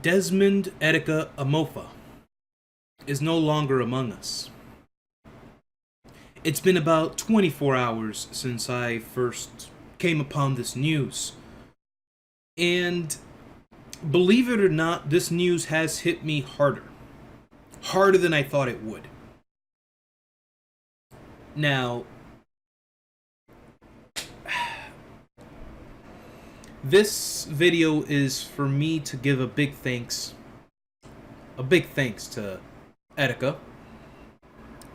Desmond Etika Amofa is no longer among us. It's been about 24 hours since I first came upon this news. And believe it or not, this news has hit me harder. Harder than I thought it would. Now, this video is for me to give a big thanks to Etika,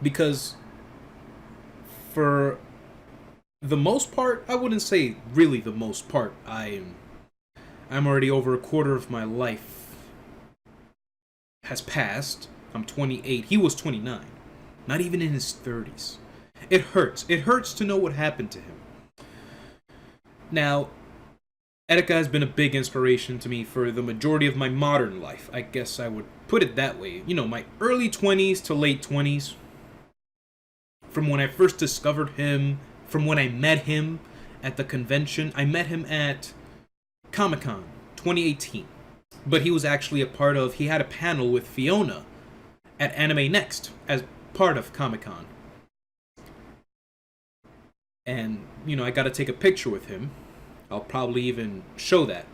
because for the most part, I wouldn't say really the most part, I'm already over a quarter of my life has passed. I'm 28. He was 29. Not even in his 30s. It hurts. It hurts to know what happened to him. Now, Etika has been a big inspiration to me for the majority of my modern life. I guess I would put it that way. You know, my early 20s to late 20s. From when I first discovered him, from when I met him at the convention. I met him at Comic-Con 2018. But he was actually he had a panel with Fiona at Anime Next as part of Comic-Con. And, you know, I got to take a picture with him. I'll probably even show that.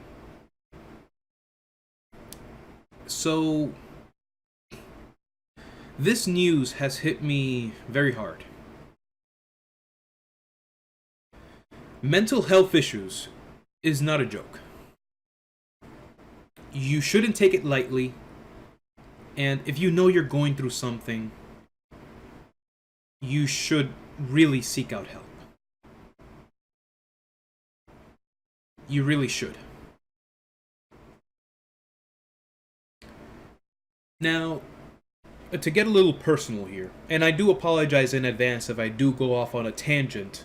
So, this news has hit me very hard. Mental health issues is not a joke. You shouldn't take it lightly. And if you know you're going through something, you should really seek out help. You really should. Now, to get a little personal here, and I do apologize in advance if I do go off on a tangent.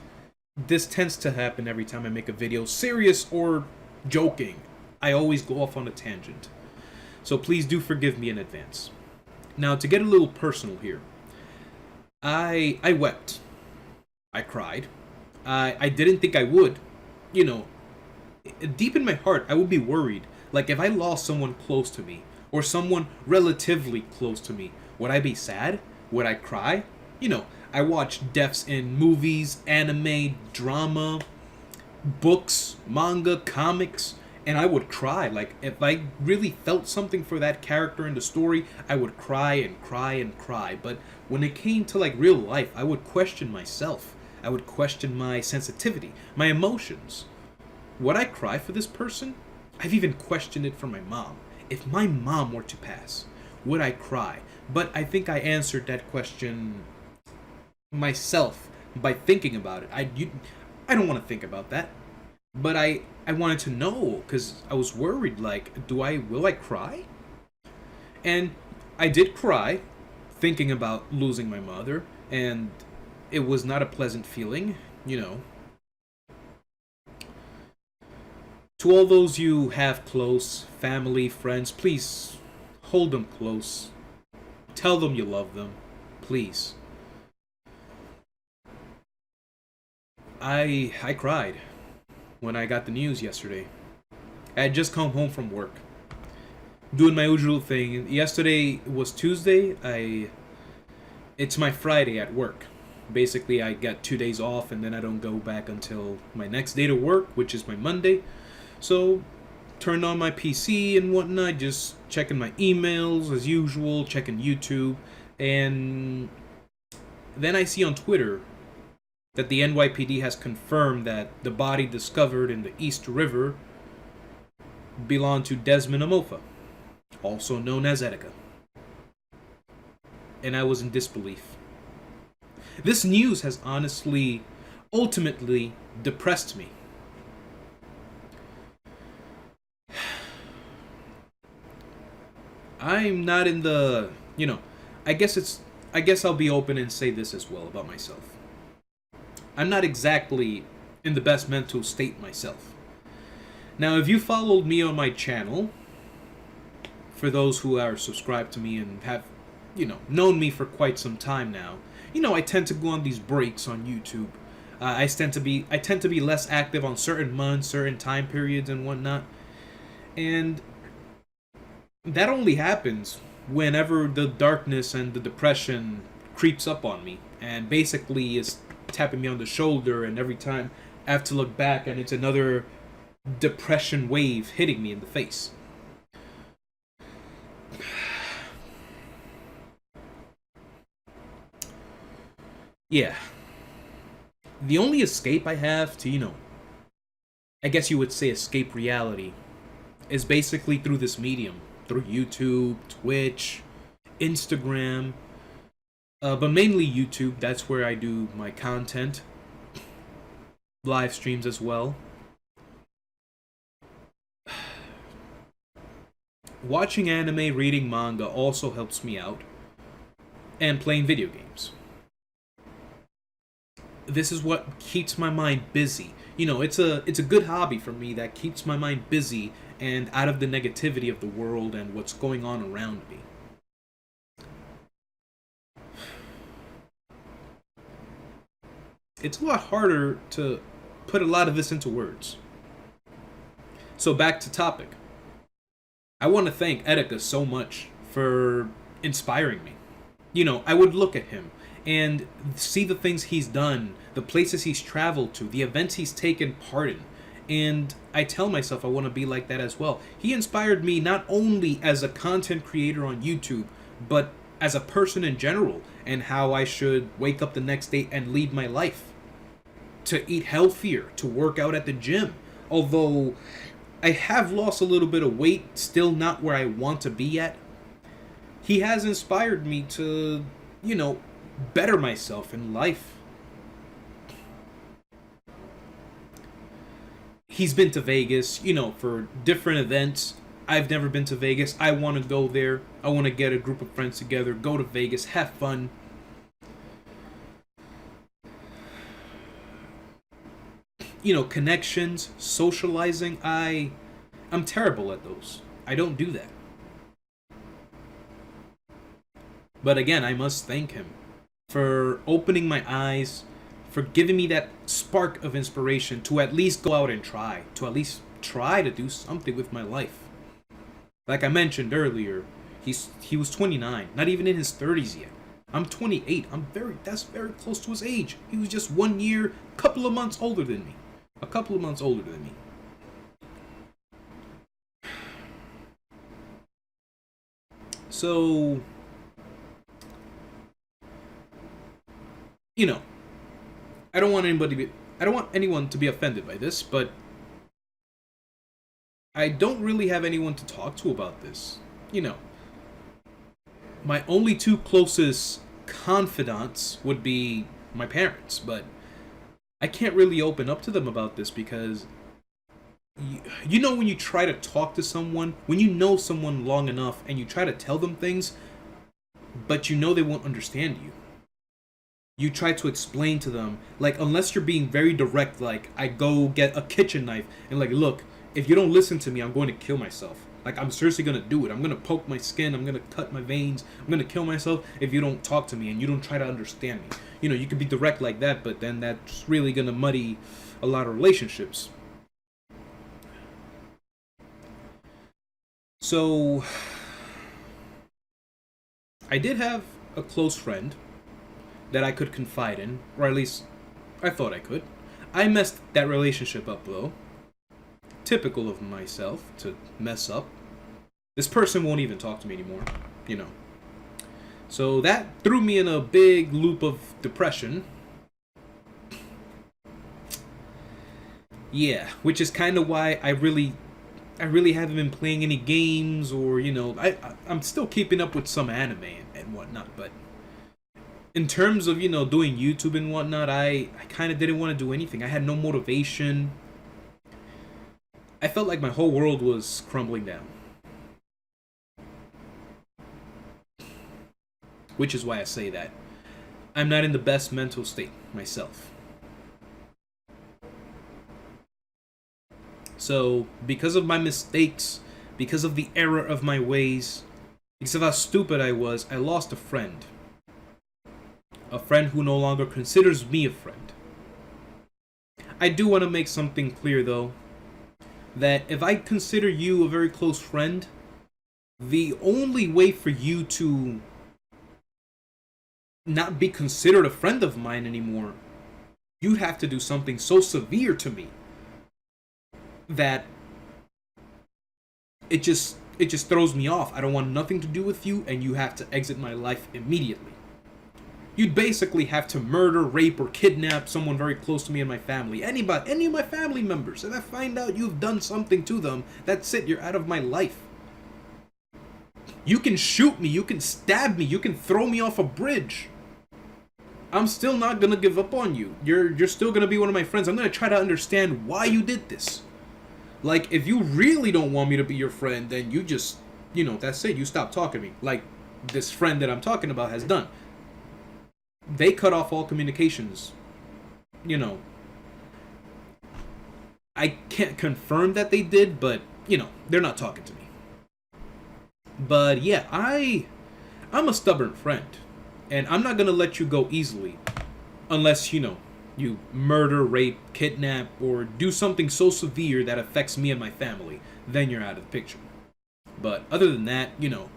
This tends to happen every time I make a video, serious or joking. I always go off on a tangent. So please do forgive me in advance. Now, to get a little personal here, I wept. I cried. I didn't think I would. You know, deep in my heart, I would be worried. Like, if I lost someone close to me, or someone relatively close to me, would I be sad? Would I cry? You know, I watch deaths in movies, anime, drama, books, manga, comics, and I would cry. Like, if I really felt something for that character in the story, I would cry and cry and cry. But when it came to, like, real life, I would question myself. I would question my sensitivity, my emotions. Would I cry for this person? I've even questioned it for my mom. If my mom were to pass, would I cry? But I think I answered that question myself by thinking about it. I don't want to think about that. But I wanted to know, because I was worried, like, will I cry? And I did cry, thinking about losing my mother, and it was not a pleasant feeling, you know. To all those you have close, family, friends, please hold them close. Tell them you love them, please. I cried when I got the news yesterday. I had just come home from work, doing my usual thing. Yesterday was Tuesday. It's my Friday at work. Basically, I get 2 days off, and then I don't go back until my next day to work, which is my Monday. So, turned on my PC and whatnot, just checking my emails as usual, checking YouTube, and then I see on Twitter that the NYPD has confirmed that the body discovered in the East River belonged to Desmond Amofa, also known as Etika. And I was in disbelief. This news has ultimately depressed me. I'm not in the, you know, I guess I'll be open and say this as well about myself. I'm not exactly in the best mental state myself. Now, if you followed me on my channel, for those who are subscribed to me and have, you know, known me for quite some time now, you know, I tend to go on these breaks on YouTube. I tend to be less active on certain months, certain time periods, and whatnot. And that only happens whenever the darkness and the depression creeps up on me and basically is tapping me on the shoulder, and every time I have to look back and it's another depression wave hitting me in the face. Yeah. The only escape I have to, I guess you would say escape reality, is basically through this medium. Through YouTube, Twitch, Instagram, but mainly YouTube. That's where I do my content. Live streams as well. Watching anime, reading manga also helps me out. And playing video games. This is what keeps my mind busy. It's a good hobby for me that keeps my mind busy and out of the negativity of the world and what's going on around me. It's a lot harder to put a lot of this into words. So back to topic. I want to thank Etika so much for inspiring me. I would look at him and see the things he's done, the places he's traveled to, the events he's taken part in. And I tell myself I want to be like that as well. He inspired me not only as a content creator on YouTube, but as a person in general, and how I should wake up the next day and lead my life. To eat healthier, to work out at the gym. Although I have lost a little bit of weight, still not where I want to be yet. He has inspired me to, better myself in life. He's been to Vegas, for different events. I've never been to Vegas. I want to go there. I want to get a group of friends together, go to Vegas, have fun. Connections, socializing. I'm terrible at those. I don't do that. But again, I must thank him for opening my eyes, for giving me that spark of inspiration to at least go out and try, to at least try to do something with my life. Like I mentioned earlier, he was 29, not even in his 30s yet. I'm 28. That's very close to his age. He was just 1 year, couple of months older than me. A couple of months older than me. So, I don't want anyone to be offended by this, but I don't really have anyone to talk to about this. My only two closest confidants would be my parents, but I can't really open up to them about this because when you try to talk to someone, when you know someone long enough and you try to tell them things, but they won't understand you. You try to explain to them, like, unless you're being very direct, like, I go get a kitchen knife and, like, look, if you don't listen to me, I'm going to kill myself. Like, I'm seriously going to do it. I'm going to poke my skin. I'm going to cut my veins. I'm going to kill myself if you don't talk to me and you don't try to understand me. You can be direct like that, but then that's really going to muddy a lot of relationships. So, I did have a close friend that I could confide in, or at least I thought I could. I messed that relationship up, though. Typical of myself to mess up. This person won't even talk to me anymore, So that threw me in a big loop of depression. Yeah, which is kind of why I really haven't been playing any games, or I'm still keeping up with some anime and whatnot, but in terms of doing YouTube and whatnot, I kind of didn't want to do anything. I had no motivation. I felt like my whole world was crumbling down. Which is why I say that. I'm not in the best mental state myself. So, because of my mistakes, because of the error of my ways, because of how stupid I was, I lost a friend. A friend who no longer considers me a friend. I do want to make something clear, though, that if I consider you a very close friend, The only way for you to not be considered a friend of mine anymore, you'd have to do something so severe to me that it just throws me off. I don't want nothing to do with you, and you have to exit my life immediately. You'd basically have to murder, rape, or kidnap someone very close to me and my family. Anybody, any of my family members. If I find out you've done something to them, that's it, you're out of my life. You can shoot me, you can stab me, you can throw me off a bridge. I'm still not gonna give up on you. You're still gonna be one of my friends. I'm gonna try to understand why you did this. Like, if you really don't want me to be your friend, then you just, that's it. You stop talking to me. Like this friend that I'm talking about has done. They cut off all communications. I can't confirm that they did, but, they're not talking to me. But yeah, I'm a stubborn friend. And I'm not going to let you go easily. Unless, you murder, rape, kidnap, or do something so severe that affects me and my family. Then you're out of the picture. But other than that, you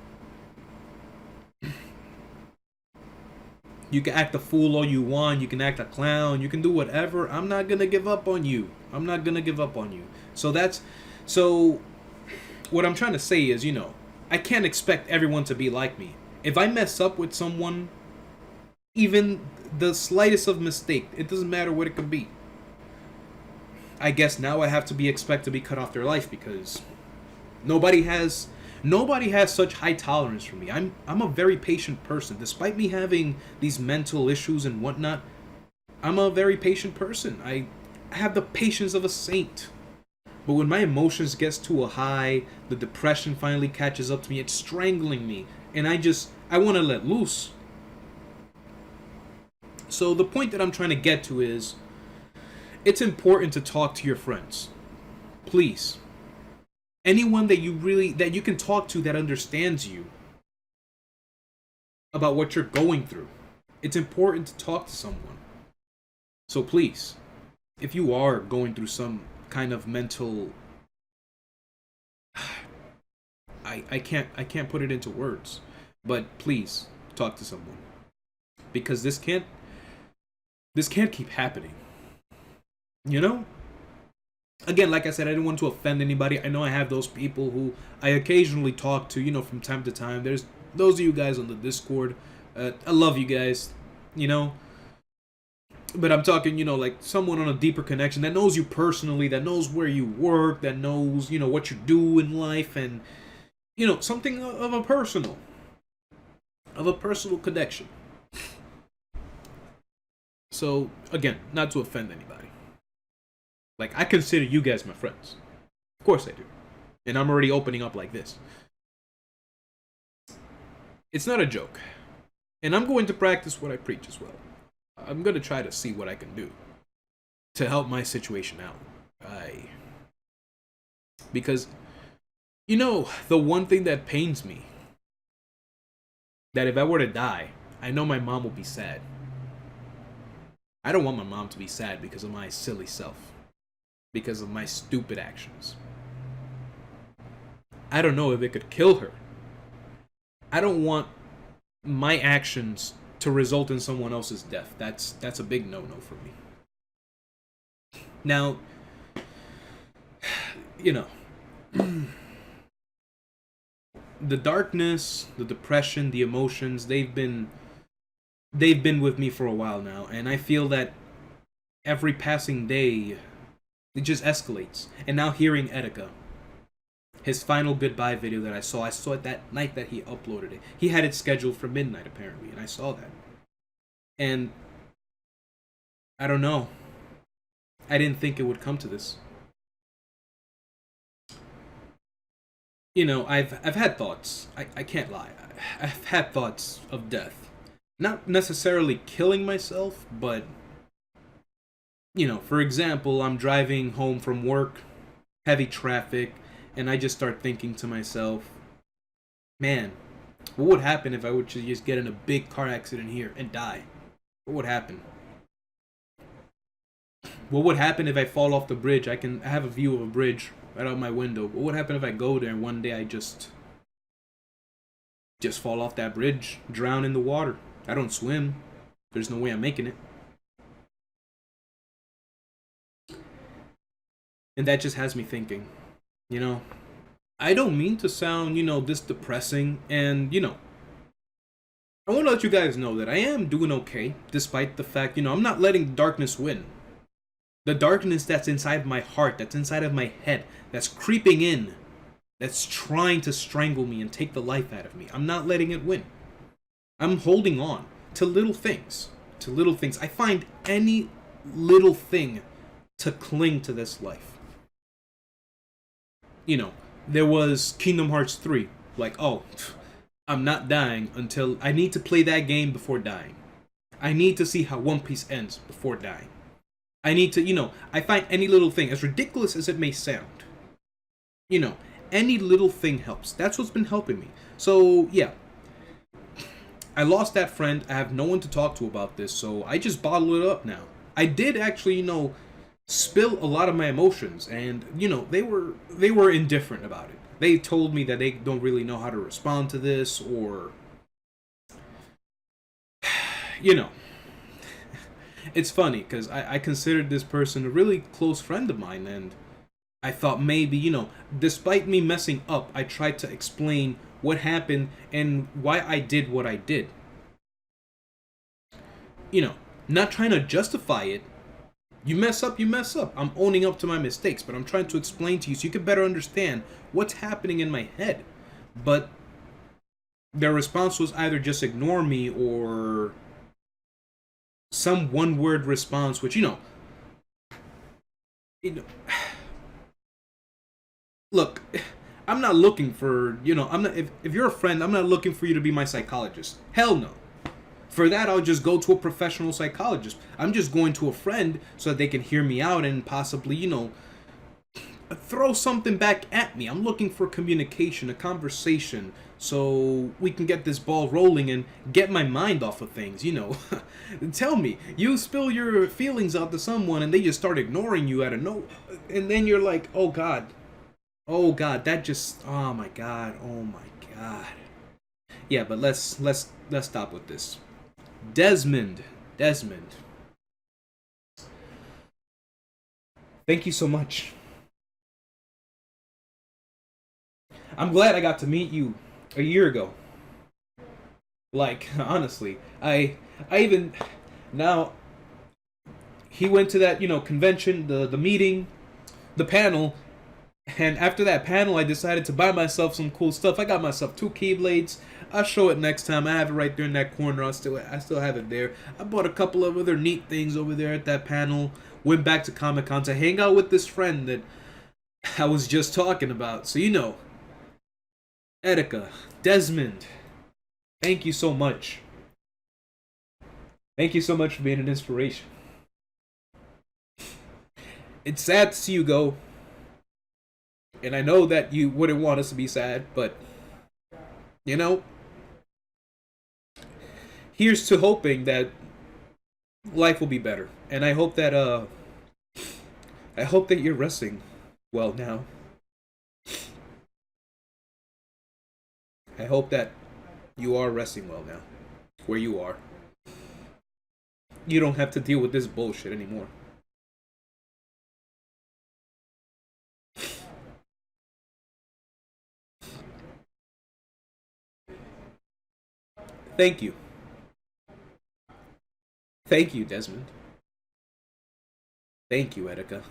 can act a fool all you want. You can act a clown. You can do whatever. I'm not going to give up on you. I'm not going to give up on you. So what I'm trying to say is, I can't expect everyone to be like me. If I mess up with someone, even the slightest of mistake, it doesn't matter what it could be, I guess now I have to be expected to be cut off their life, because nobody has such high tolerance for me. I'm a very patient person. Despite me having these mental issues and whatnot, I'm a very patient person. I have the patience of a saint. But when my emotions gets to a high, the depression finally catches up to me, it's strangling me, and I want to let loose. So the point that I'm trying to get to is, it's important to talk to your friends. Please. Anyone that you can talk to that understands you about what you're going through. It's important to talk to someone. So please, if you are going through some kind of mental, I can't put it into words, but please talk to someone, because this can't keep happening. Again, like I said, I didn't want to offend anybody. I know I have those people who I occasionally talk to, from time to time. There's those of you guys on the Discord. I love you guys, But I'm talking, like someone on a deeper connection that knows you personally, that knows where you work, that knows, what you do in life, and, something of a personal connection. So, again, not to offend anybody. Like, I consider you guys my friends. Of course I do. And I'm already opening up like this. It's not a joke. And I'm going to practice what I preach as well. I'm going to try to see what I can do to help my situation out. Because, the one thing that pains me, that if I were to die, I know my mom will be sad. I don't want my mom to be sad because of my silly self. Because of my stupid actions. I don't know if it could kill her. I don't want my actions to result in someone else's death. That's a big no-no for me. Now, the darkness, the depression, the emotions, they've been with me for a while now, and I feel that every passing day, it just escalates. And now hearing Etika, his final goodbye video that I saw it that night that he uploaded it. He had it scheduled for midnight, apparently, and I saw that. And I don't know. I didn't think it would come to this. I've had thoughts. I can't lie. I've had thoughts of death. Not necessarily killing myself, but, for example, I'm driving home from work, heavy traffic, and I just start thinking to myself, man, what would happen if I would just get in a big car accident here and die? What would happen? What would happen if I fall off the bridge? I have a view of a bridge right out my window. What would happen if I go there and one day I just Just fall off that bridge, drown in the water. I don't swim. There's no way I'm making it. And that just has me thinking, you know, I don't mean to sound, this depressing. And, I want to let you guys know that I am doing okay, despite the fact, I'm not letting the darkness win. The darkness that's inside my heart, that's inside of my head, that's creeping in, that's trying to strangle me and take the life out of me. I'm not letting it win. I'm holding on to little things. To little things. I find any little thing to cling to this life. There was Kingdom Hearts 3. Like, oh, I'm not dying until I need to play that game before dying. I need to see how One Piece ends before dying. I need to, I find any little thing, as ridiculous as it may sound, any little thing helps. That's what's been helping me. So, yeah. I lost that friend. I have no one to talk to about this, so I just bottle it up now. I did actually, spill a lot of my emotions, and, they were indifferent about it. They told me that they don't really know how to respond to this, or, It's funny, because I considered this person a really close friend of mine, and I thought maybe, despite me messing up, I tried to explain what happened and why I did what I did. Not trying to justify it. You mess up, you mess up. I'm owning up to my mistakes, but I'm trying to explain to you so you can better understand what's happening in my head. But their response was either just ignore me or some one-word response, which, look, I'm not looking for, I'm not, if you're a friend, I'm not looking for you to be my psychologist. Hell no. For that, I'll just go to a professional psychologist. I'm just going to a friend so that they can hear me out and possibly, throw something back at me. I'm looking for communication, a conversation, so we can get this ball rolling and get my mind off of things, Tell me, you spill your feelings out to someone and they just start ignoring you out of no, and then you're like, oh God, that just, oh my God. Yeah, but let's stop with this. Desmond. Thank you so much. I'm glad I got to meet you a year ago. Like, honestly, I even now he went to that, convention, the meeting, the panel, and after that panel I decided to buy myself some cool stuff. I got myself 2 Keyblades. I'll show it next time. I have it right there in that corner. I still have it there. I bought a couple of other neat things over there at that panel. Went back to Comic-Con to hang out with this friend that I was just talking about. So Etika, Desmond, thank you so much. Thank you so much for being an inspiration. It's sad to see you go. And I know that you wouldn't want us to be sad, but, here's to hoping that life will be better. And I hope that you're resting well now. I hope that you are resting well now, where you are. You don't have to deal with this bullshit anymore. Thank you. Thank you, Desmond. Thank you, Etika.